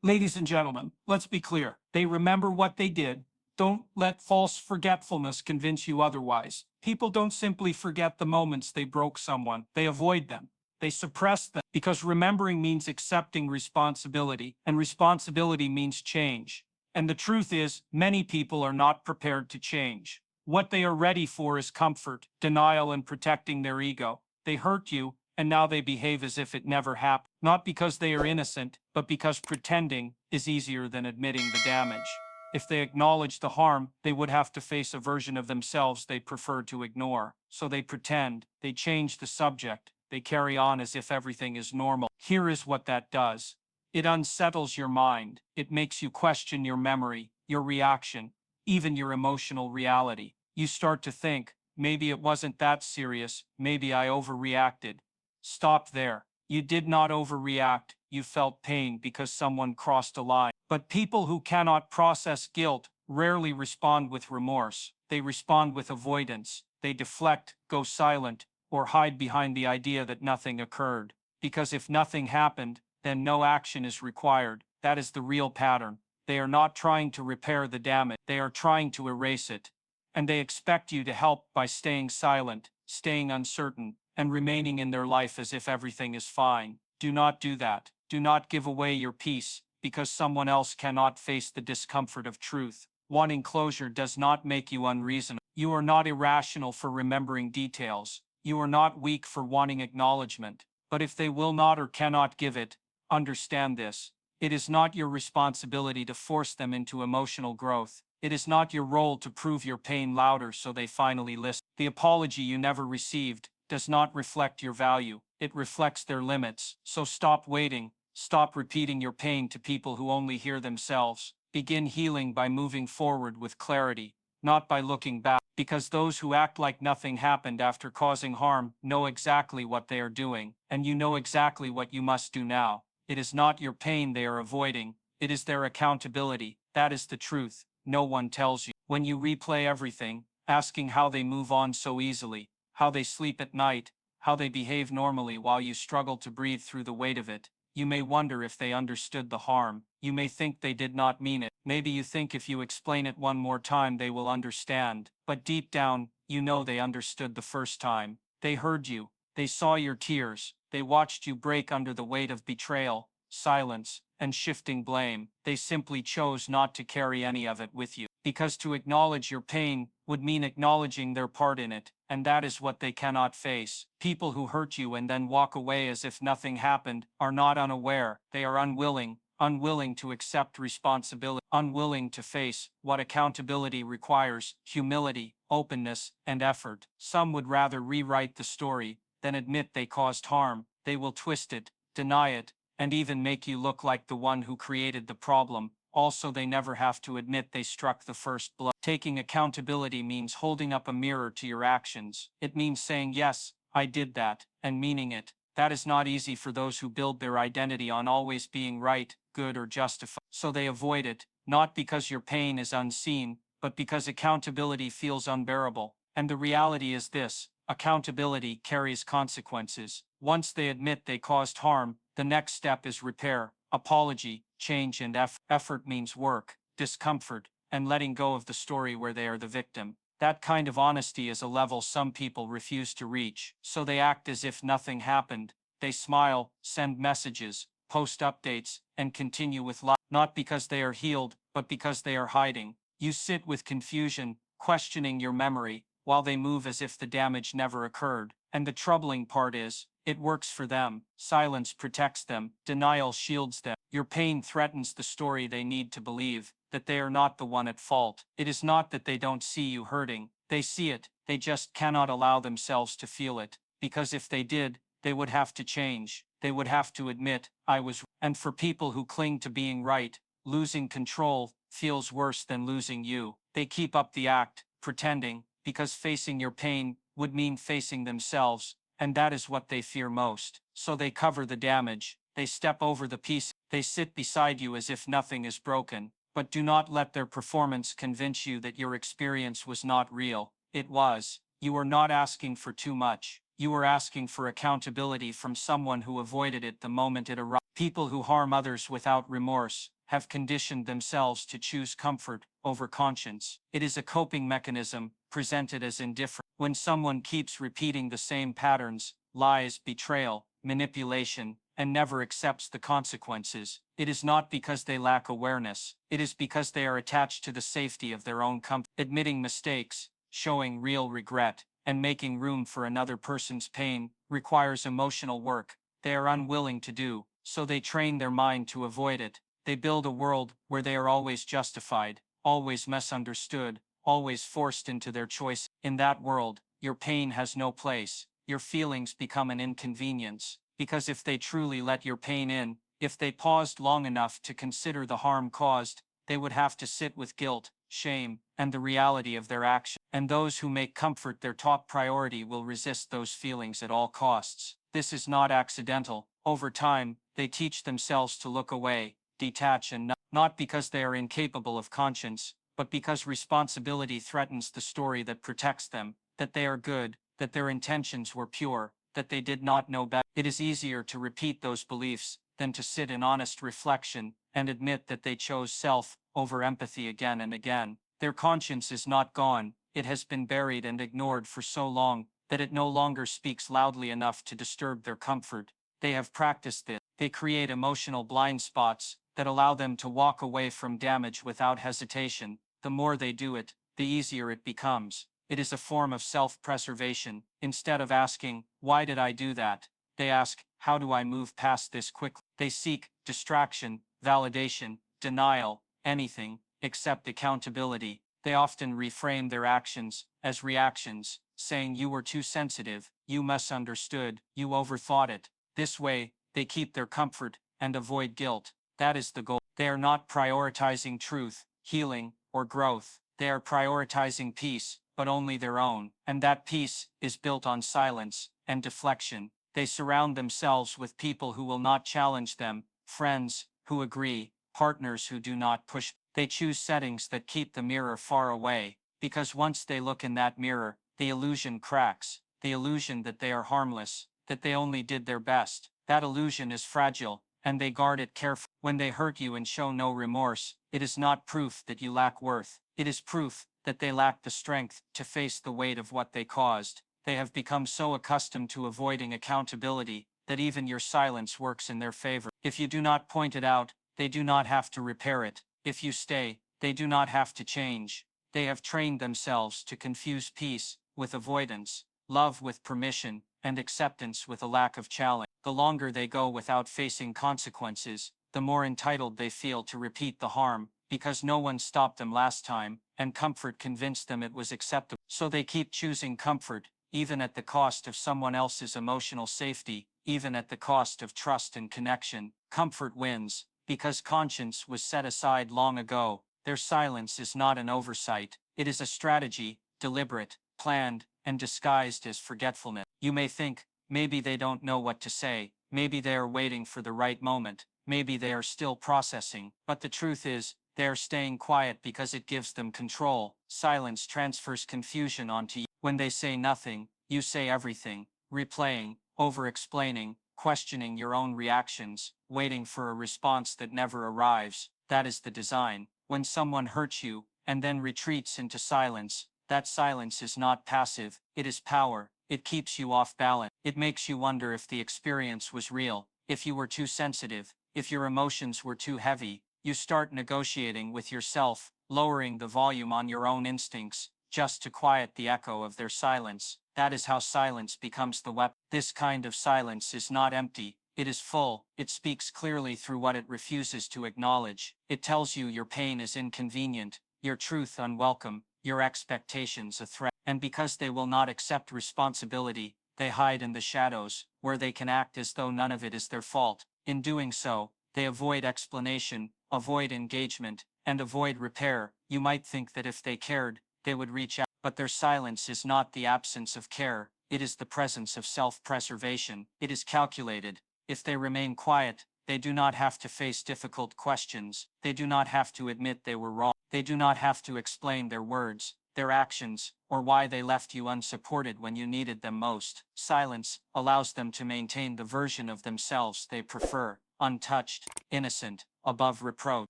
Ladies and gentlemen, let's be clear. They remember what they did. Don't let false forgetfulness convince you otherwise. People don't simply forget the moments they broke someone. They avoid them. They suppress them because remembering means accepting responsibility, and responsibility means change. And the truth is, many people are not prepared to change. What they are ready for is comfort, denial, and protecting their ego. They hurt you, and now they behave as if it never happened. Not because they are innocent, but because pretending is easier than admitting the damage. If they acknowledge the harm, they would have to face a version of themselves they prefer to ignore. So they pretend, they change the subject, they carry on as if everything is normal. Here is what that does. It unsettles your mind. It makes you question your memory, your reaction, even your emotional reality. You start to think, maybe it wasn't that serious, maybe I overreacted. Stop there. You did not overreact, you felt pain because someone crossed a line. But people who cannot process guilt rarely respond with remorse. They respond with avoidance. They deflect, go silent, or hide behind the idea that nothing occurred. Because if nothing happened, then no action is required. That is the real pattern. They are not trying to repair the damage, they are trying to erase it. And they expect you to help by staying silent, staying uncertain, and remaining in their life as if everything is fine. Do not do that. Do not give away your peace because someone else cannot face the discomfort of truth. Wanting closure does not make you unreasonable. You are not irrational for remembering details. You are not weak for wanting acknowledgement. But if they will not or cannot give it, understand this. It is not your responsibility to force them into emotional growth. It is not your role to prove your pain louder so they finally listen. The apology you never received does not reflect your value. It reflects their limits. So stop waiting. Stop repeating your pain to people who only hear themselves. Begin healing by moving forward with clarity, not by looking back. Because those who act like nothing happened after causing harm know exactly what they are doing, and you know exactly what you must do now. It is not your pain they are avoiding. It is their accountability. That is the truth. No one tells you. When you replay everything, asking how they move on so easily, how they sleep at night, how they behave normally while you struggle to breathe through the weight of it, you may wonder if they understood the harm. You may think they did not mean it. Maybe you think if you explain it one more time they will understand. But deep down, you know they understood the first time. They heard you. They saw your tears. They watched you break under the weight of betrayal, silence, and shifting blame. They simply chose not to carry any of it with you. Because to acknowledge your pain would mean acknowledging their part in it, and that is what they cannot face. People who hurt you and then walk away as if nothing happened are not unaware, they are unwilling to accept responsibility, unwilling to face what accountability requires: humility, openness, and effort. Some would rather rewrite the story than admit they caused harm. They will twist it, deny it, and even make you look like the one who created the problem. Also, they never have to admit they struck the first blow. Taking accountability means holding up a mirror to your actions. It means saying, yes, I did that, and meaning it. That is not easy for those who build their identity on always being right, good, or justified. So they avoid it, not because your pain is unseen, but because accountability feels unbearable. And the reality is this: accountability carries consequences. Once they admit they caused harm, the next step is repair, apology, change, and effort. Effort means work, discomfort, and letting go of the story where they are the victim. That kind of honesty is a level some people refuse to reach, so they act as if nothing happened. They smile, send messages, post updates, and continue with life, not because they are healed, but because they are hiding. You sit with confusion, questioning your memory, while they move as if the damage never occurred. And the troubling part is, it works for them. Silence protects them. Denial shields them. Your pain threatens the story they need to believe, that they are not the one at fault. It is not that they don't see you hurting. They see it. They just cannot allow themselves to feel it. Because if they did, they would have to change. They would have to admit, I was. And for people who cling to being right, losing control feels worse than losing you. They keep up the act, pretending, because facing your pain would mean facing themselves, and that is what they fear most. So they cover the damage, they step over the pieces, they sit beside you as if nothing is broken. But do not let their performance convince you that your experience was not real. It was. You are not asking for too much. You are asking for accountability from someone who avoided it the moment it arrived. People who harm others without remorse have conditioned themselves to choose comfort over conscience. It is a coping mechanism presented as indifferent. When someone keeps repeating the same patterns, lies, betrayal, manipulation, and never accepts the consequences, it is not because they lack awareness, it is because they are attached to the safety of their own comfort. Admitting mistakes, showing real regret, and making room for another person's pain requires emotional work they are unwilling to do, so they train their mind to avoid it. They build a world where they are always justified, always misunderstood, always forced into their choice. In that world, your pain has no place. Your feelings become an inconvenience, because if they truly let your pain in, if they paused long enough to consider the harm caused, they would have to sit with guilt, shame, and the reality of their action. And those who make comfort their top priority will resist those feelings at all costs. This is not accidental. Over time, they teach themselves to look away, detach, and not because they are incapable of conscience, but because responsibility threatens the story that protects them, that they are good, that their intentions were pure, that they did not know better. It is easier to repeat those beliefs than to sit in honest reflection and admit that they chose self over empathy again and again. Their conscience is not gone, it has been buried and ignored for so long that it no longer speaks loudly enough to disturb their comfort. They have practiced this. They create emotional blind spots that allow them to walk away from damage without hesitation. The more they do it, the easier it becomes. It is a form of self-preservation. Instead of asking, "Why did I do that?" they ask, "How do I move past this quickly?" They seek distraction, validation, denial, anything except accountability. They often reframe their actions as reactions, saying you were too sensitive, you misunderstood, you overthought it. This way, they keep their comfort and avoid guilt. That is the goal. They are not prioritizing truth, healing, or growth. They are prioritizing peace, but only their own. And that peace is built on silence and deflection. They surround themselves with people who will not challenge them, friends who agree, partners who do not push. They choose settings that keep the mirror far away, because once they look in that mirror, the illusion cracks, the illusion that they are harmless, that they only did their best. That illusion is fragile, and they guard it carefully. When they hurt you and show no remorse, it is not proof that you lack worth. It is proof that they lack the strength to face the weight of what they caused. They have become so accustomed to avoiding accountability that even your silence works in their favor. If you do not point it out, they do not have to repair it. If you stay, they do not have to change. They have trained themselves to confuse peace with avoidance, love with permission, and acceptance with a lack of challenge. The longer they go without facing consequences, the more entitled they feel to repeat the harm, because no one stopped them last time, and comfort convinced them it was acceptable. So they keep choosing comfort, even at the cost of someone else's emotional safety, even at the cost of trust and connection. Comfort wins, because conscience was set aside long ago. Their silence is not an oversight, it is a strategy, deliberate, planned, and disguised as forgetfulness. You may think, maybe they don't know what to say, maybe they are waiting for the right moment, maybe they are still processing, but the truth is, they are staying quiet because it gives them control. Silence transfers confusion onto you. When they say nothing, you say everything, replaying, over-explaining, questioning your own reactions, waiting for a response that never arrives. That is the design. When someone hurts you, and then retreats into silence, that silence is not passive, it is power. It keeps you off balance. It makes you wonder if the experience was real, if you were too sensitive, if your emotions were too heavy. You start negotiating with yourself, lowering the volume on your own instincts, just to quiet the echo of their silence. That is how silence becomes the weapon. This kind of silence is not empty, it is full. It speaks clearly through what it refuses to acknowledge. It tells you your pain is inconvenient, your truth unwelcome, your expectations a threat. And because they will not accept responsibility, they hide in the shadows, where they can act as though none of it is their fault. In doing so, they avoid explanation, avoid engagement, and avoid repair. You might think that if they cared, they would reach out. But their silence is not the absence of care, it is the presence of self-preservation. It is calculated. If they remain quiet, they do not have to face difficult questions. They do not have to admit they were wrong. They do not have to explain their words, their actions, or why they left you unsupported when you needed them most. Silence allows them to maintain the version of themselves they prefer, untouched, innocent, above reproach.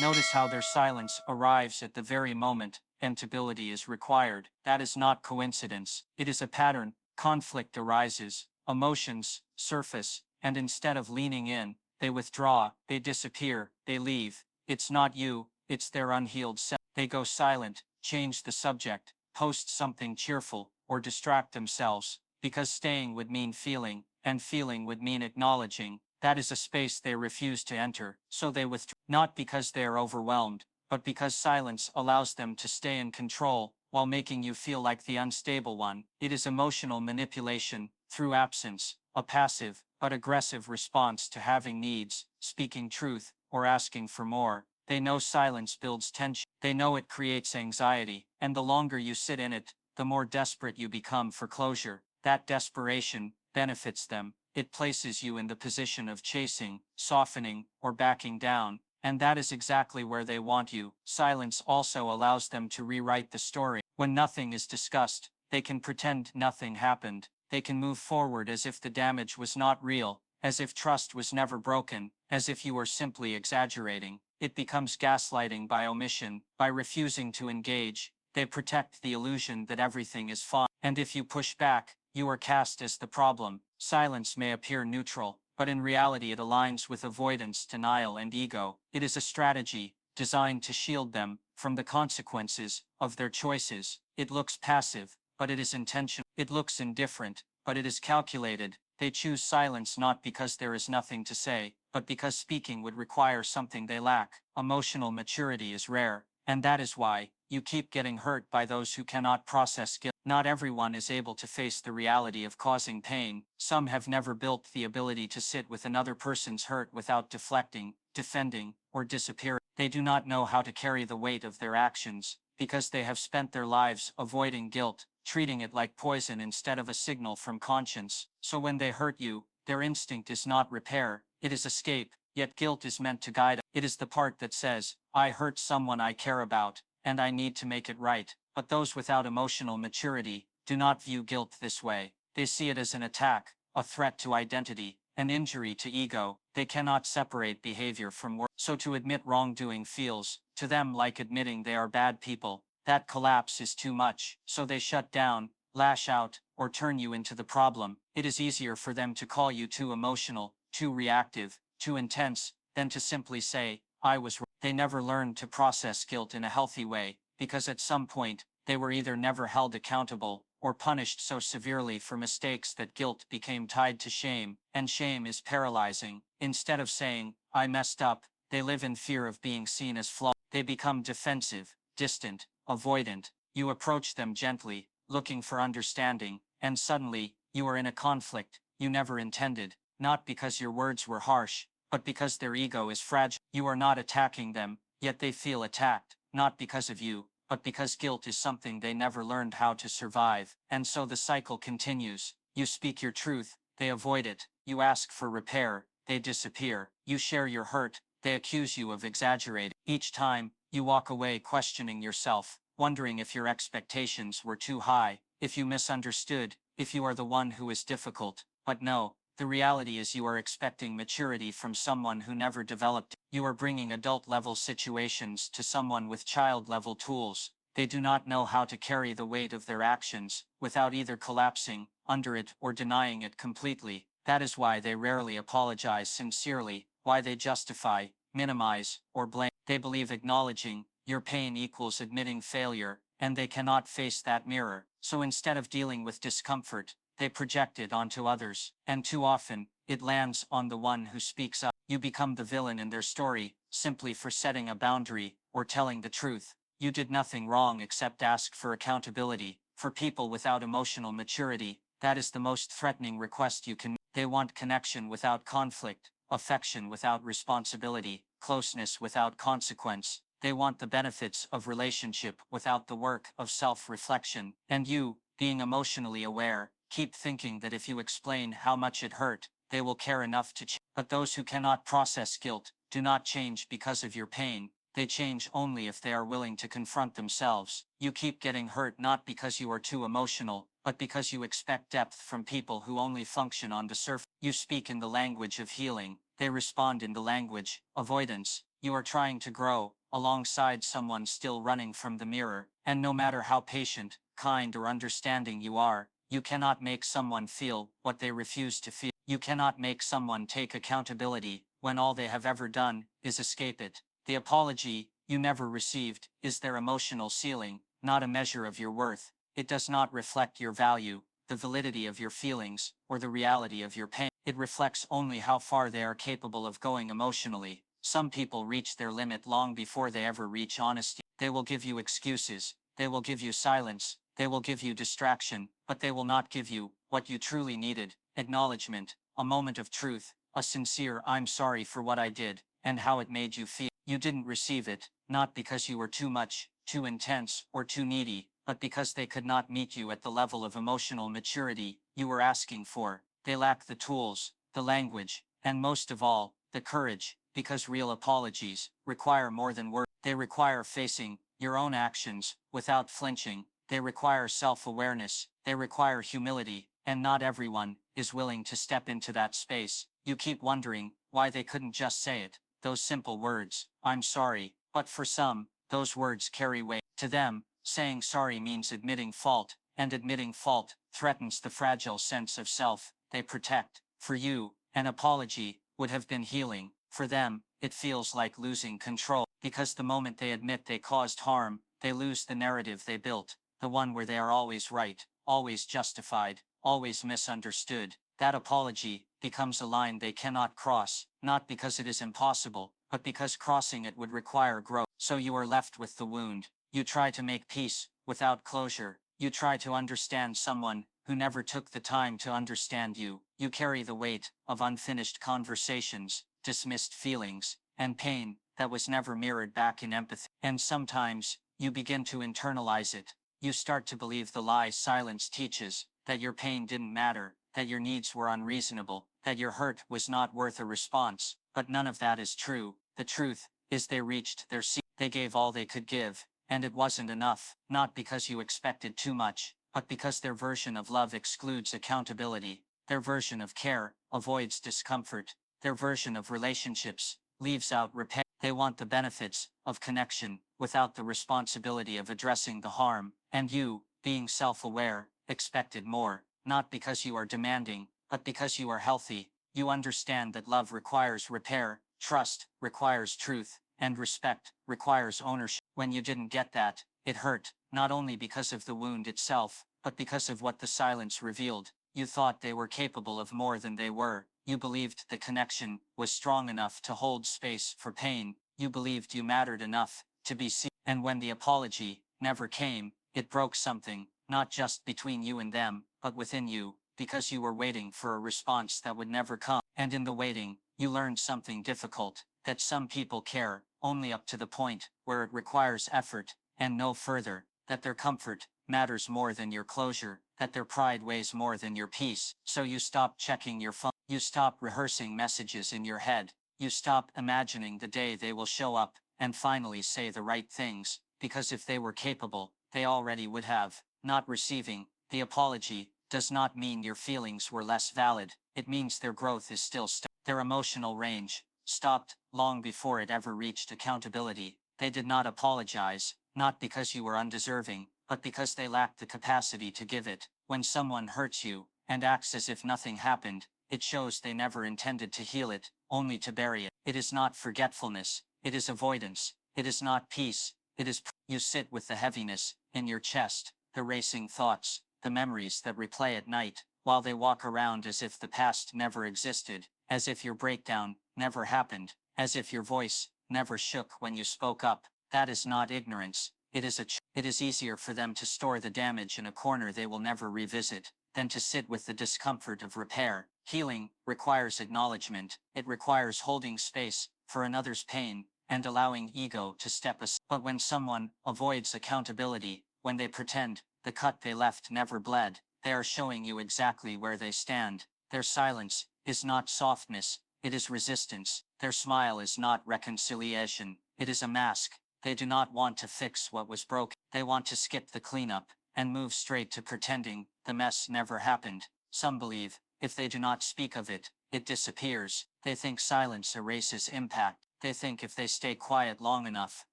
Notice how their silence arrives at the very moment accountability is required. That is not coincidence. It is a pattern. Conflict arises, emotions surface, and instead of leaning in, they withdraw, they disappear, they leave. It's not you, it's their unhealed self. They go silent, change the subject, post something cheerful, or distract themselves, because staying would mean feeling, and feeling would mean acknowledging. That is a space they refuse to enter, so they withdraw. Not because they are overwhelmed, but because silence allows them to stay in control, while making you feel like the unstable one. It is emotional manipulation, through absence, a passive, but aggressive response to having needs, speaking truth, or asking for more. They know silence builds tension. They know it creates anxiety, and the longer you sit in it, the more desperate you become for closure. That desperation benefits them. It places you in the position of chasing, softening, or backing down. And that is exactly where they want you. Silence also allows them to rewrite the story. When nothing is discussed, they can pretend nothing happened. They can move forward as if the damage was not real, as if trust was never broken, as if you were simply exaggerating. It becomes gaslighting by omission. By refusing to engage, they protect the illusion that everything is fine. And if you push back, you are cast as the problem. Silence may appear neutral, but in reality it aligns with avoidance, denial, and ego. It is a strategy designed to shield them from the consequences of their choices. It looks passive, but it is intentional. It looks indifferent, but it is calculated. They choose silence not because there is nothing to say, but because speaking would require something they lack. Emotional maturity is rare, and that is why you keep getting hurt by those who cannot process guilt. Not everyone is able to face the reality of causing pain. Some have never built the ability to sit with another person's hurt without deflecting, defending, or disappearing. They do not know how to carry the weight of their actions, because they have spent their lives avoiding guilt, treating it like poison instead of a signal from conscience. So when they hurt you, their instinct is not repair, it is escape. Yet guilt is meant to guide us. It is the part that says, I hurt someone I care about, and I need to make it right. But those without emotional maturity do not view guilt this way. They see it as an attack, a threat to identity, an injury to ego. They cannot separate behavior from work. So to admit wrongdoing feels, to them, like admitting they are bad people. That collapse is too much. So they shut down, lash out, or turn you into the problem. It is easier for them to call you too emotional, too reactive, too intense, than to simply say, I was wrong. They never learned to process guilt in a healthy way, because at some point, they were either never held accountable, or punished so severely for mistakes that guilt became tied to shame, and shame is paralyzing. Instead of saying, I messed up, they live in fear of being seen as flawed. They become defensive, distant, avoidant. You approach them gently, looking for understanding, and suddenly, you are in a conflict you never intended. Not because your words were harsh, but because their ego is fragile. You are not attacking them, yet they feel attacked, not because of you, but because guilt is something they never learned how to survive. And so the cycle continues. You speak your truth, they avoid it. You ask for repair, they disappear. You share your hurt, they accuse you of exaggerating. Each time, you walk away questioning yourself, wondering if your expectations were too high, if you misunderstood, if you are the one who is difficult. But no, the reality is you are expecting maturity from someone who never developed. You are bringing adult-level situations to someone with child-level tools. They do not know how to carry the weight of their actions, without either collapsing under it or denying it completely. That is why they rarely apologize sincerely, why they justify, minimize, or blame. They believe acknowledging your pain equals admitting failure, and they cannot face that mirror. So instead of dealing with discomfort, they project it onto others, and too often, it lands on the one who speaks up. You become the villain in their story, simply for setting a boundary, or telling the truth. You did nothing wrong except ask for accountability. For people without emotional maturity, that is the most threatening request you can make. They want connection without conflict, affection without responsibility, closeness without consequence. They want the benefits of relationship without the work of self-reflection. And you, being emotionally aware, keep thinking that if you explain how much it hurt, they will care enough to change. But those who cannot process guilt do not change because of your pain. They change only if they are willing to confront themselves. You keep getting hurt not because you are too emotional, but because you expect depth from people who only function on the surface. You speak in the language of healing, They respond in the language, avoidance. You are trying to grow, alongside someone still running from the mirror, and no matter how patient, kind, or understanding you are, you cannot make someone feel what they refuse to feel. You cannot make someone take accountability when all they have ever done is escape it. The apology you never received is their emotional ceiling, not a measure of your worth. It does not reflect your value, the validity of your feelings, or the reality of your pain. It reflects only how far they are capable of going emotionally. Some people reach their limit long before they ever reach honesty. They will give you excuses, they will give you silence, they will give you distraction, but they will not give you what you truly needed: acknowledgement, a moment of truth, a sincere "I'm sorry for what I did and how it made you feel." You didn't receive it, not because you were too much, too intense, or too needy, but because they could not meet you at the level of emotional maturity you were asking for. They lack the tools, the language, and most of all, the courage, because real apologies require more than words. They require facing your own actions without flinching. They require self-awareness. They require humility, and not everyone is willing to step into that space. You keep wondering why they couldn't just say it. Those simple words, "I'm sorry," but for some, those words carry weight. To them, saying sorry means admitting fault, and admitting fault threatens the fragile sense of self they protect. For you, an apology would have been healing. For them, it feels like losing control, because the moment they admit they caused harm, they lose the narrative they built, the one where they are always right, always justified, always misunderstood. That apology becomes a line they cannot cross, not because it is impossible, but because crossing it would require growth. So you are left with the wound. You try to make peace without closure. You try to understand someone who never took the time to understand you. You carry the weight of unfinished conversations, dismissed feelings, and pain that was never mirrored back in empathy. And sometimes, you begin to internalize it. You start to believe the lie silence teaches, that your pain didn't matter, that your needs were unreasonable, that your hurt was not worth a response. But none of that is true. The truth is they reached their ceiling. They gave all they could give, and it wasn't enough, not because you expected too much, but because their version of love excludes accountability. Their version of care avoids discomfort. Their version of relationships leaves out repair. They want the benefits of connection without the responsibility of addressing the harm. And you, being self-aware, expected more, not because you are demanding, but because you are healthy. You understand that love requires repair, trust requires truth, and respect requires ownership. When you didn't get that, it hurt, not only because of the wound itself, but because of what the silence revealed. You thought they were capable of more than they were. You believed the connection was strong enough to hold space for pain. You believed you mattered enough to be seen. And when the apology never came, it broke something, not just between you and them, but within you, because you were waiting for a response that would never come. And in the waiting, you learned something difficult, that some people care only up to the point where it requires effort, and no further, that their comfort matters more than your closure, that their pride weighs more than your peace. So you stop checking your phone, you stop rehearsing messages in your head, you stop imagining the day they will show up and finally say the right things, because if they were capable, they already would have. Not receiving the apology does not mean your feelings were less valid. It means their growth is still stuck. Their emotional range stopped long before it ever reached accountability. They did not apologize, not because you were undeserving, but because they lacked the capacity to give it. When someone hurts you and acts as if nothing happened, it shows they never intended to heal it, only to bury it. It is not forgetfulness, it is avoidance. It is not peace, it is. You sit with the heaviness in your chest, the racing thoughts, the memories that replay at night, while they walk around as if the past never existed, as if your breakdown never happened, as if your voice never shook when you spoke up. That is not ignorance, it is it is easier for them to store the damage in a corner they will never revisit, than to sit with the discomfort of repair. Healing requires acknowledgement, it requires holding space for another's pain, and allowing ego to step aside. But when someone avoids accountability, when they pretend the cut they left never bled, they are showing you exactly where they stand. Their silence is not softness, it is resistance. Their smile is not reconciliation, it is a mask. They do not want to fix what was broken. They want to skip the cleanup and move straight to pretending the mess never happened. Some believe, if they do not speak of it, it disappears. They think silence erases impact. They think if they stay quiet long enough,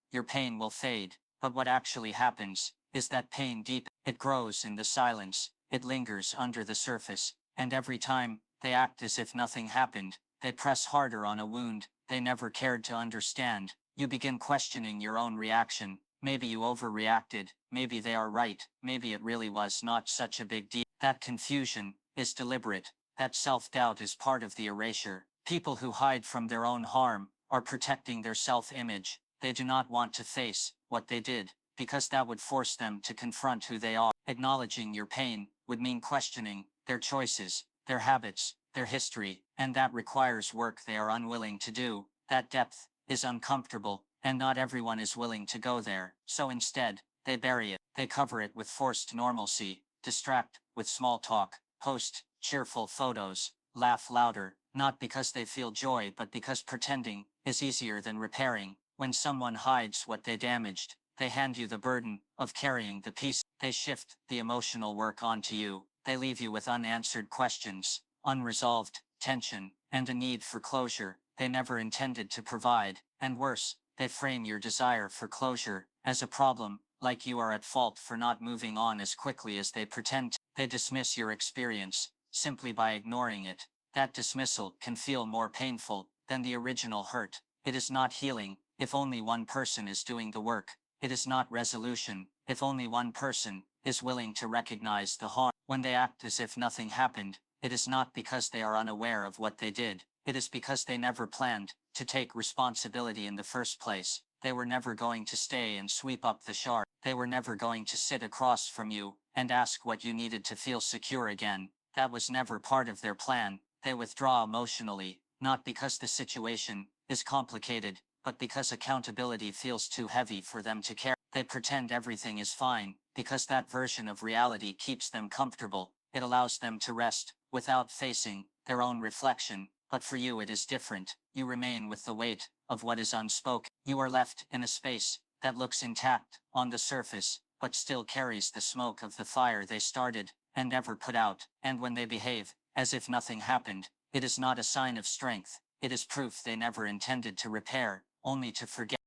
your pain will fade. But what actually happens is that pain deepens. It grows in the silence. It lingers under the surface. And every time they act as if nothing happened, they press harder on a wound they never cared to understand. You begin questioning your own reaction. Maybe you overreacted. Maybe they are right. Maybe it really was not such a big deal. That confusion is deliberate. That self-doubt is part of the erasure. People who hide from their own harm are protecting their self-image. They do not want to face what they did, because that would force them to confront who they are. Acknowledging your pain would mean questioning their choices, their habits, their history, and that requires work they are unwilling to do. That depth is uncomfortable, and not everyone is willing to go there. So instead, they bury it. They cover it with forced normalcy, distract with small talk, post cheerful photos, laugh louder, not because they feel joy but because pretending is easier than repairing. When someone hides what they damaged, they hand you the burden of carrying the piece. They shift the emotional work onto you. They leave you with unanswered questions, unresolved tension, and a need for closure they never intended to provide. And worse, they frame your desire for closure as a problem, like you are at fault for not moving on as quickly as they pretend to. They dismiss your experience simply by ignoring it. That dismissal can feel more painful than the original hurt. It is not healing if only one person is doing the work. It is not resolution if only one person is willing to recognize the harm. When they act as if nothing happened, it is not because they are unaware of what they did. It is because they never planned to take responsibility in the first place. They were never going to stay and sweep up the shard. They were never going to sit across from you and ask what you needed to feel secure again. That was never part of their plan. They withdraw emotionally, not because the situation is complicated, but because accountability feels too heavy for them to carry. They pretend everything is fine, because that version of reality keeps them comfortable. It allows them to rest, without facing their own reflection. But for you it is different. You remain with the weight of what is unspoken. You are left in a space that looks intact on the surface, but still carries the smoke of the fire they started and never put out. And when they behave as if nothing happened, it is not a sign of strength. It is proof they never intended to repair, only to forget.